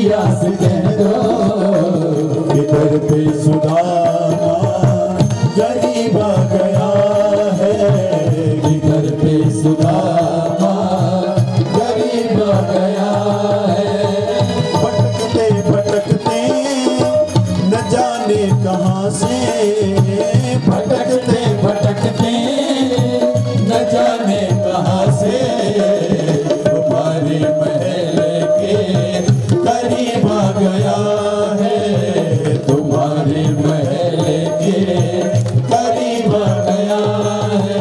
कन्हैया से कह दो किधर पे सुदामा गरीब आ गया है, किधर पे सुदामा गरीब आ गया है। भटकते भटकते न जाने कहाँ से, भटकते भटकते न जाने कहाँ से तुम्हारे महल के करीब आ गया है, तुम्हारे महल के करीब आ गया है।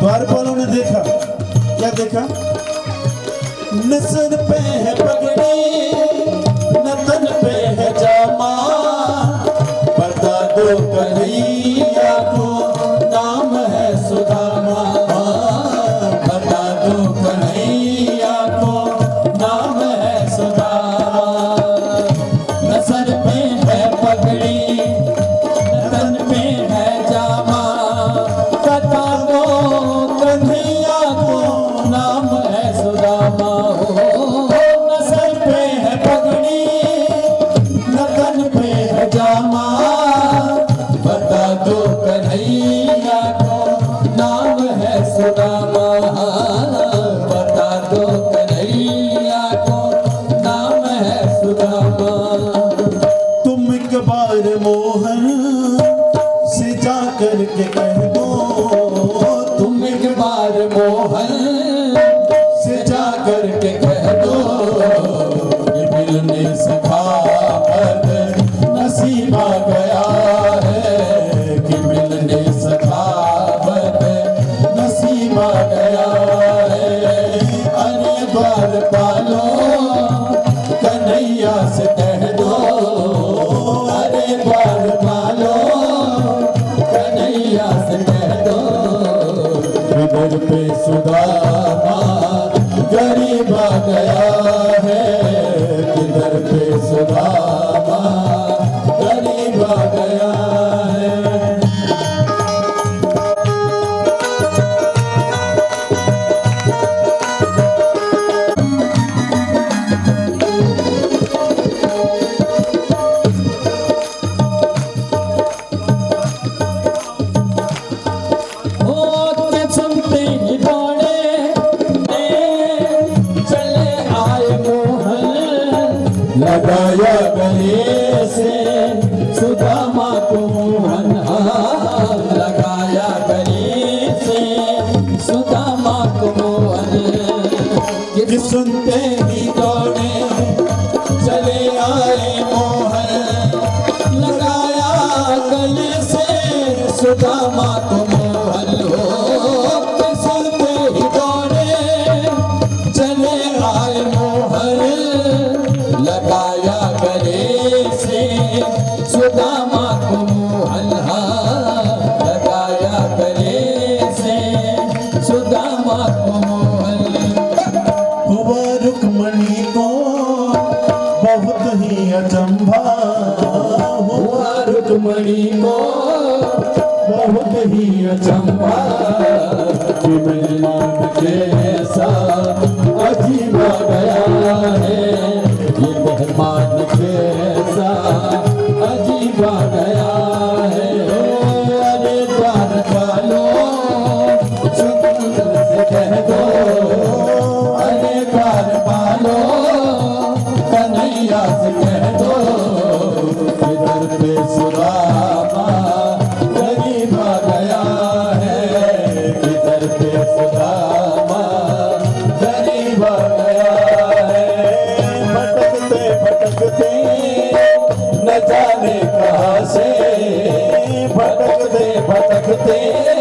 द्वारपालों ने देखा, क्या देखा? न सर पे है पगड़ी न तन पे है जामा, बता दो कन्हैया को नाम है सुदामा, बता दो कन्हैया को नाम है सुदामा। न सर पे है पगड़ी न तन पे है जामा, बता दो कन्हैया को नाम है सुदामा। न सर पे है पगड़ी न तन पे है जामा, बता दो कन्हैया को नाम है सुदामा, बता दो कन्हैया को नाम है सुदामा। तुम एक बार मोहन से जा कर के कह दो, तुम एक बार मोहन से जा कर के कह दो कि मिलने सखावत नसीब आ गया है, कि मिलने सखावत नसीब आ गया है। अरे द्वारपालो कन्हैया से कह दो, अरे द्वारपालो कन्हैया से कह दो किधर पे सुदामा गरीब आ गया है, किधर पे सुदामा गरीब आ गया है। सुनते ही दौड़े चले आए मोहन, लगाया गले से सुदामा को मोहन, लगाया गले से सुदामा को मोहन। कि सुनते ही दौड़े चले आए मोहन, लगाया गले से सुदामा को मोहन। सुनते ही दौड़े चले आए मोहन, लगाया गले से सुदामा को मोहन, लगाया गले से सुदामा को मोहन। हुआ रुक्मणी को बहुत ही अचंभा, हुआ रुक्मणी को बहुत ही अचंभा, कि मेहमान कैसा अजीब आ गया है, ये मेहमान कैसा अजीब आ गया है। अरे द्वारपालो सुंदर से कह दो, अरे द्वारपालो कन्हैया से कह दो किधर पे सुदामा गरीब आ गया है, किधर पे सुदामा गरीब आ गया है। भटकते भटकते न जाने कहाँ से भटकते भटकते है,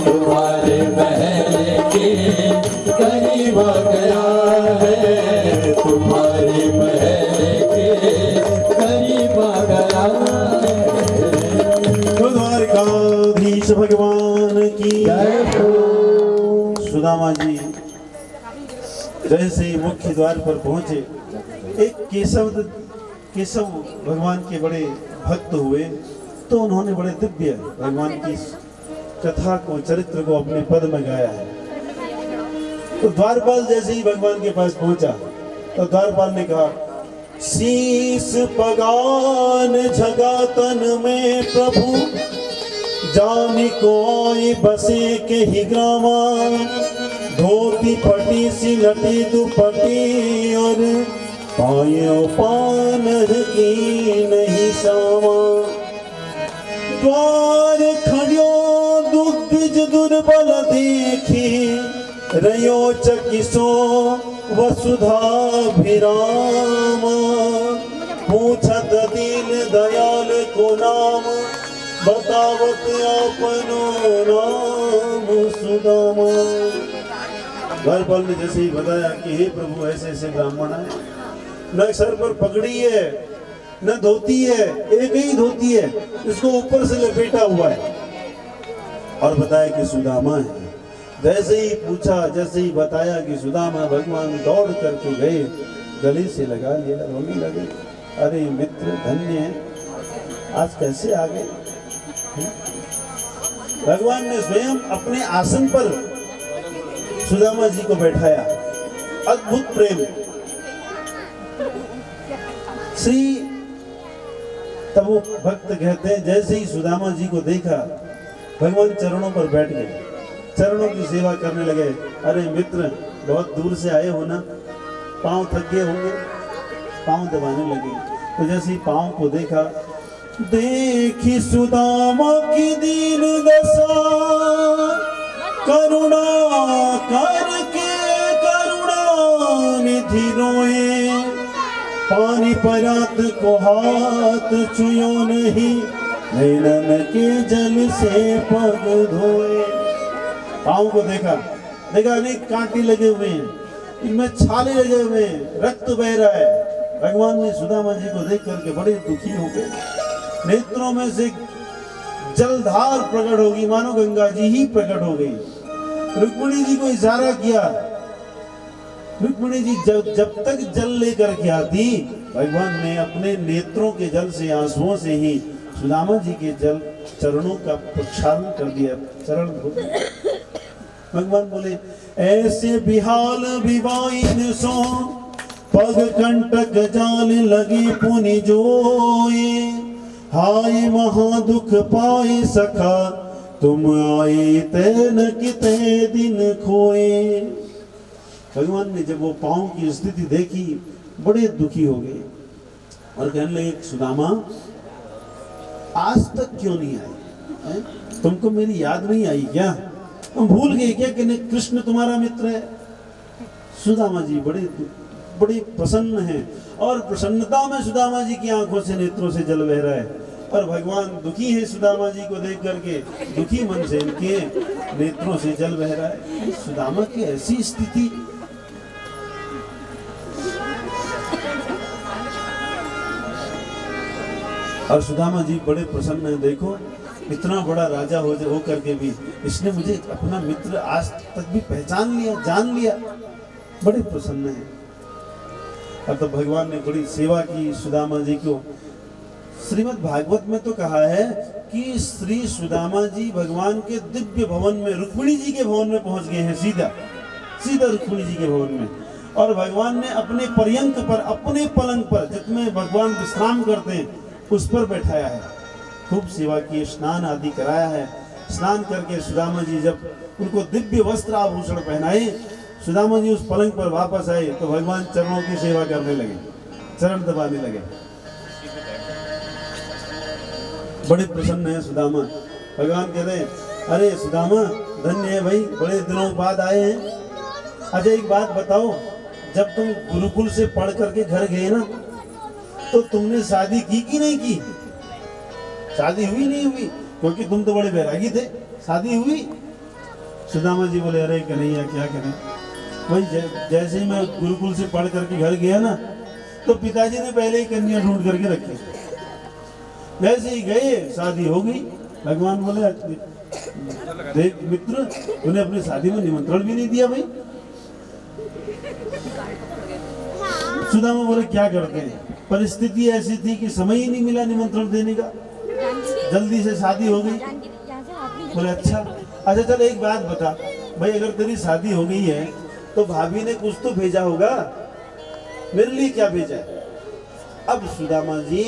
तुम्हारे महल के करीब आ गया है, तुम्हारे महल के करीब आ गया है। कृष्ण भगवान की जय हो। सुदामा जी जैसे ही मुख्य द्वार पर पहुंचे, एक केशव भगवान के बड़े भक्त हुए, तो उन्होंने बड़े दिव्य भगवान की कथा को, चरित्र को अपने पद में गाया है। तो द्वारपाल जैसे ही भगवान के पास पहुंचा तो द्वारपाल ने कहा, शीस पगान जगातन में प्रभु, जानी को आई बसे के ही ग्रामा, धोती फटी सी लटी दुपटी और पायो पान की नहीं सामा, द्वार खड़ियो दुग्गज दुर्बल देखी, रयो चकिसो वसुधाभिराम, पूछत दीन दयाल को नाम, बतावत अपनो नाम सुदामा। द्वारपाल ने जैसे ही बताया कि हे प्रभु ऐसे ऐसे ब्राह्मण है, न सर पर पगड़ी है न धोती है, एक ही धोती है, इसको ऊपर से लपेटा हुआ है, और बताया कि सुदामा है। जैसे ही पूछा, जैसे ही बताया कि सुदामा, भगवान दौड़ करके गए, गले से लगा लिया, रोने लगे, अरे मित्र धन्य है, आज कैसे आ गए। भगवान ने स्वयं अपने आसन पर सुदामा जी को बैठाया। अद्भुत प्रेम। श्री तब वो भक्त कहते हैं, जैसे ही सुदामा जी को देखा, भगवान चरणों पर बैठ गए, चरणों की सेवा करने लगे। अरे मित्र, बहुत दूर से आए हो ना, पांव थक गए होंगे, पांव दबाने लगे। तो जैसे ही पांव को देखा, देखी सुदामा की दीन दशा, करुणा करके करुणा निधि रोए, पानी परात को हाथ छुयो नहीं, नैनन के जल से पग धोए। पाँव को देखा, अनेक कांटे लगे हुए हैं, इनमें छाले लगे हुए हैं, रक्त बह रहा है। भगवान ने सुदामा जी को देख करके बड़े दुखी हो गए, नेत्रों में से जलधार प्रकट होगी, मानो गंगा जी ही प्रकट हो गई। रुक्मिणी जी को इशारा किया, रुक्मिणी जी जब तक जल लेकर के आती, भगवान ने अपने नेत्रों के जल से, आंसुओं से ही सुदामा जी के चरणों का प्रक्षालन कर दिया, चरण धो। भगवान बोले, ऐसे बिहाल विवाइन सो, पग कंटक जाल लगी पुनि जोए, हाय महा दुख पाए सखा, तुम आए तैन किते दिन खोए। भगवान ने जब वो पांव की स्थिति देखी, बड़े दुखी हो गए और कहने लगे, सुदामा आज तक क्यों नहीं आई? तुमको मेरी याद नहीं आई क्या? तुम भूल गए क्या कि कृष्ण तुम्हारा मित्र है? सुदामा जी बड़े प्रसन्न हैं, और प्रसन्नता में सुदामा जी की आंखों से, नेत्रों से जल बह रहा है, और भगवान दुखी है सुदामा जी को देख करके, दुखी मन से इनके नेत्रों से जल बह रहा है। सुदामा की ऐसी स्थिति। और सुदामा जी बड़े प्रसन्न हैं, देखो इतना बड़ा राजा हो करके भी इसने मुझे अपना मित्र आज तक भी पहचान लिया, जान लिया, बड़े प्रसन्न हैं। और तो भगवान ने बड़ी सेवा की सुदामा जी को। श्रीमद् भागवत में तो कहा है कि श्री सुदामा जी भगवान के दिव्य भवन में, रुक्मिणी जी के भवन में पहुंच गए हैं, सीधा रुक्मिणी जी के भवन में, और भगवान ने अपने पर्यंक पर, अपने पलंग पर, जिसमें भगवान विश्राम करते हैं, उस पर बैठाया है, खूब सेवा की, स्नान आदि कराया है। स्नान करके सुदामा जी जब उनको दिव्य वस्त्र आभूषण पहनाए, सुदामा जी उस पलंग पर वापस आए तो भगवान चरणों की सेवा करने लगे, चरण दबाने लगे। बड़े प्रसन्न है सुदामा। भगवान कहते हैं, अरे सुदामा धन्य है भाई, बड़े दिनों बाद आए हैं। अच्छा एक बात बताओ, जब तुम गुरुकुल से पढ़ करके घर गए ना, तो तुमने शादी की कि नहीं की? शादी हुई नहीं हुई? क्योंकि तुम तो बड़े बैरागी थे, शादी हुई? सुदामा जी बोले, अरे कन्हैया क्या करें भाई, जैसे ही मैं गुरुकुल से पढ़ करके घर गया ना, तो पिताजी ने पहले ही कन्या ढूंढ करके रखी, जैसे ही गए शादी हो गई। भगवान बोले, देख मित्र, तूने अपनी शादी में निमंत्रण भी नहीं दिया भाई। सुदामा बोले क्या करते हैं, परिस्थिति ऐसी थी कि समय ही नहीं मिला निमंत्रण देने का, जल्दी से शादी हो गई। बोले अच्छा चल एक बात बता भाई, अगर तेरी शादी हो गई है तो भाभी ने कुछ तो भेजा होगा, मेरे लिए क्या भेजा है? अब सुदामा जी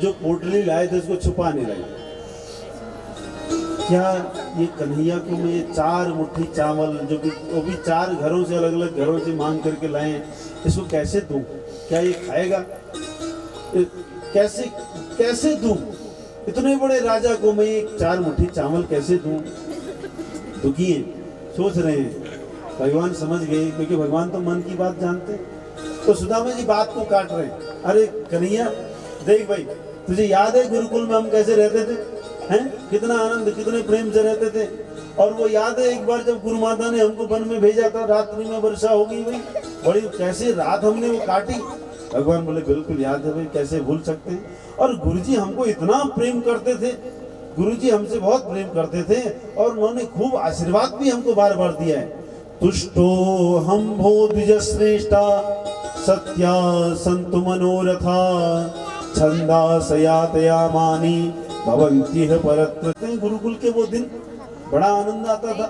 जो पोटली लाए थे उसको छुपाने लगे। क्या ये कन्हैया को मैं 4 मुट्ठी चावल, जो कि वो भी 4 घरों से, अलग अलग घरों से मांग करके लाए हैं, इसको कैसे दूं? क्या ये खाएगा? कैसे कैसे दूं? इतने बड़े राजा को मैं 4 मुट्ठी चावल कैसे दूं? दुखी है, सोच रहे हैं। भगवान समझ गए, क्योंकि भगवान तो मन की बात जानते हैं। तो सुदामा जी बात को काट रहे हैं। अरे कन्हैया देख भाई, तुझे याद है गुरुकुल में हम कैसे रहते थे, हैं? कितना आनंद, कितने प्रेम से रहते थे। और वो याद है एक बार जब गुरु माता ने हमको वन में भेजा था, रात्रि में वर्षा हो गई भाई, बड़ी कैसे रात हमने वो काटी। भगवान बोले बिल्कुल याद है भाई, कैसे भूल सकते हैं। और गुरुजी हमको इतना प्रेम करते थे, गुरुजी हमसे बहुत प्रेम करते थे, और उन्होंने खूब आशीर्वाद भी हमको बार बार दिया है। तुष्टो हम भो द्विज श्रेष्ठा सत्या संतु मनोरथा छंदासयातया मानी भवन्ति परत्र। गुरुकुल के वो दिन बड़ा आनंद आता था।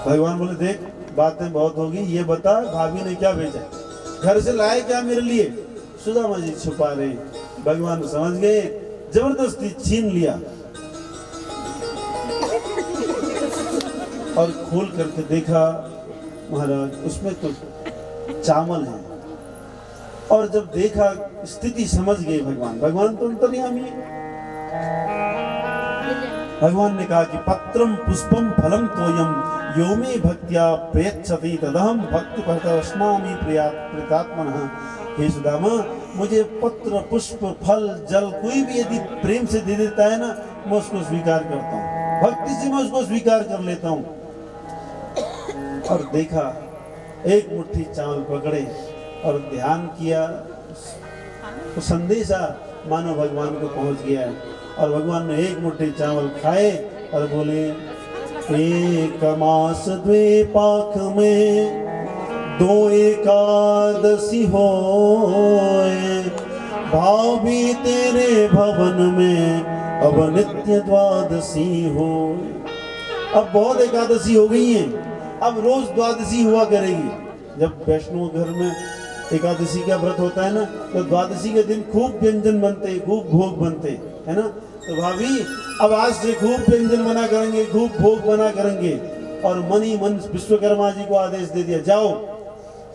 भगवान बोले देख बातें बहुत होगी, ये बता भाभी ने क्या भेजा, घर से लाए क्या मेरे लिए? सुदामा जी छुपा रहे। भगवान समझ गए, जबरदस्ती छीन लिया और खोल करके देखा, महाराज उसमें तो चावल है। और जब देखा, स्थिति समझ गए भगवान। भगवान तो अंतर्यामी है। भगवान ने कहा कि पत्रम पुष्पम फलम तोयम यो मे भक्त्या प्रयच्छति तदहम भक्ति परतवस्नामि प्रियात्मनः। हे सुदामा, मुझे पत्र पुष्प फल जल कोई भी यदि प्रेम से दे देता है ना, मैं उसको स्वीकार करता हूँ, भक्ति से मैं उसको स्वीकार कर लेता हूँ। और देखा, एक मुट्ठी चावल पकड़े और ध्यान किया, तो संदेशा मानो भगवान को पहुंच गया है। और भगवान ने एक मुट्ठी चावल खाए और बोले, एक मास द्वे पाख में 2 एकादशी होए, भाभी तेरे भवन में अब नित्य द्वादशी हो। अब बहुत एकादशी हो गई है, अब रोज द्वादशी हुआ करेगी। जब वैष्णव घर में एकादशी का व्रत होता है ना, तो द्वादशी के दिन खूब व्यंजन बनते, खूब भोग बनते, है ना। तो भाभी अब आज से खूब व्यंजन बना करेंगे, खूब भोग बना करेंगे। और मन ही मन विश्वकर्मा जी को आदेश दे दिया, जाओ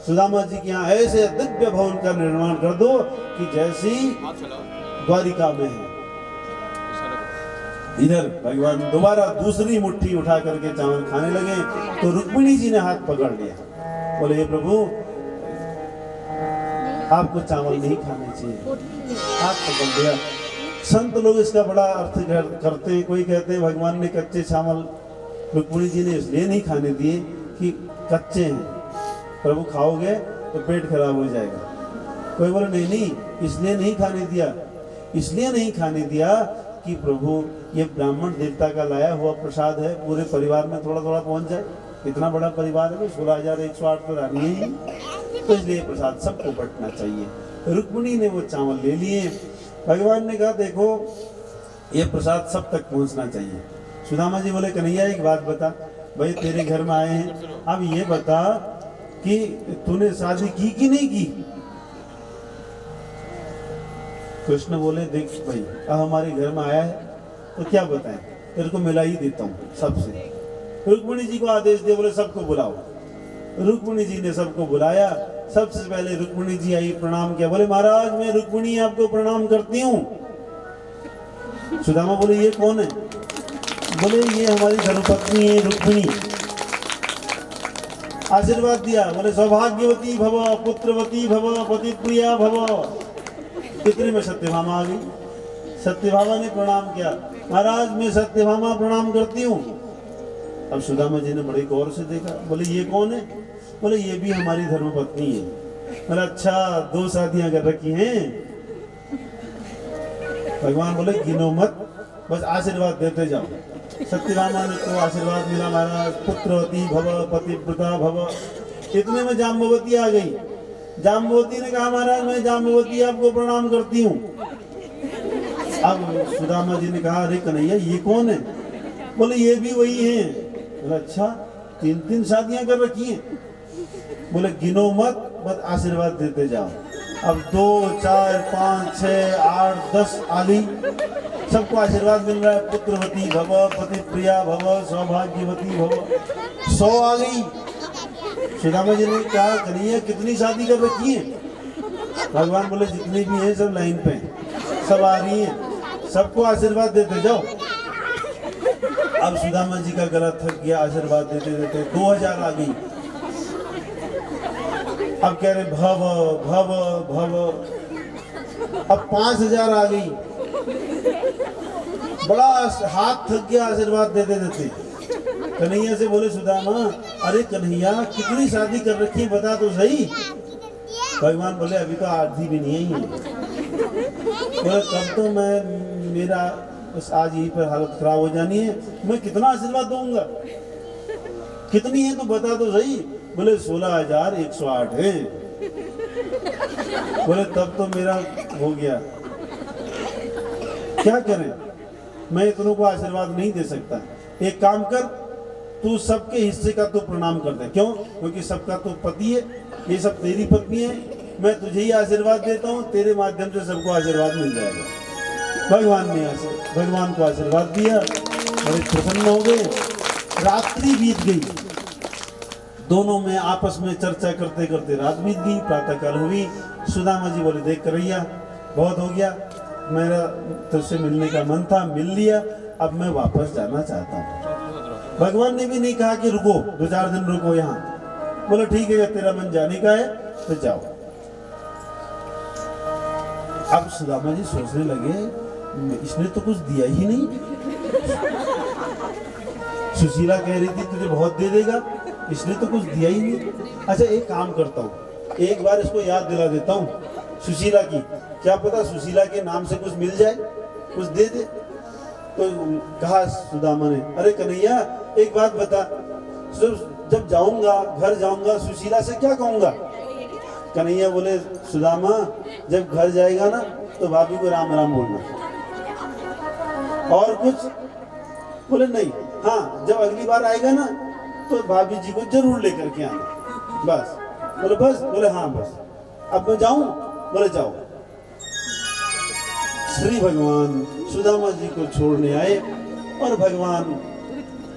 सुदामा जी के यहाँ ऐसे दिव्य भवन का निर्माण कर दो कि जैसी द्वारिका में है। इधर भगवान दोबारा दूसरी मुट्ठी उठा करके चावल खाने लगे, तो रुक्मिणी जी ने हाथ पकड़ लिया। बोले, हे प्रभु आपको चावल नहीं खाने चाहिए, हाथ पकड़ दिया। संत लोग इसका बड़ा अर्थ करते हैं। कोई कहते हैं भगवान ने कच्चे चावल रुक्मिणी जी ने इसलिए नहीं खाने दिए कि कच्चे हैं, प्रभु खाओगे तो पेट खराब हो जाएगा। कोई बोले नहीं नहीं, इसलिए नहीं खाने दिया, इसलिए नहीं खाने दिया कि प्रभु ये ब्राह्मण देवता का लाया हुआ प्रसाद है, पूरे परिवार में थोड़ा थोड़ा पहुंच जाए। इतना बड़ा परिवार है, 16,108 तो रानी है, तो इसलिए प्रसाद सबको बंटना चाहिए। रुक्मिणी ने वो चावल ले लिए। भगवान ने कहा देखो ये प्रसाद सब तक पहुंचना चाहिए। सुदामा जी बोले, कन्हैया एक बात बता, भाई तेरे घर में आए हैं, अब ये बता कि तूने शादी की कि नहीं की? कृष्ण बोले, देख भाई अब हमारे घर में आया है तो क्या बताएं, तेरे को मिला ही देता हूँ सबसे। रुक्मिणी जी को आदेश दिया, बोले सबको बुलाओ। रुक्मिणी जी ने सबको बुलाया। सबसे पहले रुक्मिणी जी आई, प्रणाम किया। बोले महाराज मैं रुक्मिणी आपको प्रणाम करती हूँ। सुदामा बोले ये कौन है? बोले ये हमारी धर्मपत्नी है रुक्मिणी। आशीर्वाद दिया, बोले सौभाग्यवती भव, पुत्रवती भव, पति प्रिया भव। कितने में सत्यभामा आ गई। सत्यभामा ने प्रणाम किया, महाराज मैं सत्यभामा प्रणाम करती हूँ। अब सुदामा जी ने बड़े गौर से देखा, बोले ये कौन है? बोले ये भी हमारी धर्मपत्नी है। बोले अच्छा 2 शादियां कर रखी हैं। भगवान बोले गिनो मत, बस आशीर्वाद देते जाओ। सत्यभामा ने को आशीर्वाद मिला, महाराज पुत्रवती भव पतिव्रता भव। इतने में जाम्बवती आ गई। जाम्बवती ने कहा महाराज मैं जाम्बवती आपको प्रणाम करती हूँ। अब सुदामा जी ने कहा अरे कन्हैया ये कौन है? बोले ये भी वही है। बोले अच्छा 3 शादियां कर रखी हैं? बोले गिनो मत, बस आशीर्वाद देते जाओ। अब 2 4 5 6 8 10 आ गई। सबको आशीर्वाद मिल रहा है, पुत्रवती भव पतिप्रिया भव सौभाग्यवती भव। 100 आ गई। सुदामा जी ने कहा कन्हैया कितनी शादी कर रखी है? भगवान बोले जितनी भी हैं सब लाइन पे सब आ रही हैं, सबको आशीर्वाद देते जाओ। अब सुदामा जी का गला थक गया, आशीर्वाद देते देते 2000 आ गई। अब कह रहे भव भव भव। अब 5000 आ गई। बड़ा हाथ थक गया आशीर्वाद देते देते। कन्हैया से बोले सुदामा अरे कन्हैया कितनी शादी कर रखी है बता तो सही। भगवान बोले अभी तो आधी भी नहीं है। बोले तब तो मैं मेरा बस आज यहीं पर हालत खराब हो जानी है, मैं कितना आशीर्वाद दूंगा? कितनी है तो बता तो सही। बोले 16,108 है। बोले तब तो मेरा हो गया, क्या करें? मैं इतनों को आशीर्वाद नहीं दे सकता। एक काम कर, तू सबके हिस्से का तो प्रणाम कर दे। क्यों? क्योंकि सबका तो पति है, ये सब तेरी पत्नी है। मैं तुझे ही आशीर्वाद देता हूँ, तेरे माध्यम से सबको आशीर्वाद मिल जाएगा। भगवान को आशीर्वाद दिया, बड़े प्रसन्न हो गए। रात्रि बीत गई, दोनों में आपस में चर्चा करते करते रात बीत गई। प्रातःकाल हुई। सुदामा जी बोले देख कन्हैया बहुत हो गया, मेरा तुझसे मिलने का मन था, मिल लिया, अब मैं वापस जाना चाहता हूँ। भगवान ने भी नहीं कहा कि रुको 2-4 दिन रुको यहाँ। बोले ठीक है तेरा मन जाने का है तो जाओ। अब सुदामा जी सोचने लगे इसने तो कुछ दिया ही नहीं। सुशीला कह रही थी तुझे बहुत दे देगा, इसने तो कुछ दिया ही नहीं। अच्छा एक काम करता हूँ, एक बार इसको याद दिला देता हूँ सुशीला की, क्या पता सुशीला के नाम से कुछ मिल जाए, कुछ दे दे। तो कहा सुदामा ने अरे कन्हैया एक बात बता, जब जाऊंगा घर जाऊंगा सुशीला से क्या कहूंगा? कन्हैया बोले सुदामा जब घर जाएगा ना तो भाभी को राम राम बोलना। और कुछ? बोले नहीं, हाँ जब अगली बार आएगा ना तो भाभी जी को जरूर लेकर के आना, बस। बोले बस? बोले हाँ बस। अब मैं जाऊं? बोले जाओ। श्री भगवान सुदामा जी को छोड़ने आए और भगवान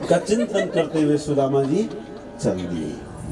का चिंतन करते हुए सुदामा जी चल दिए।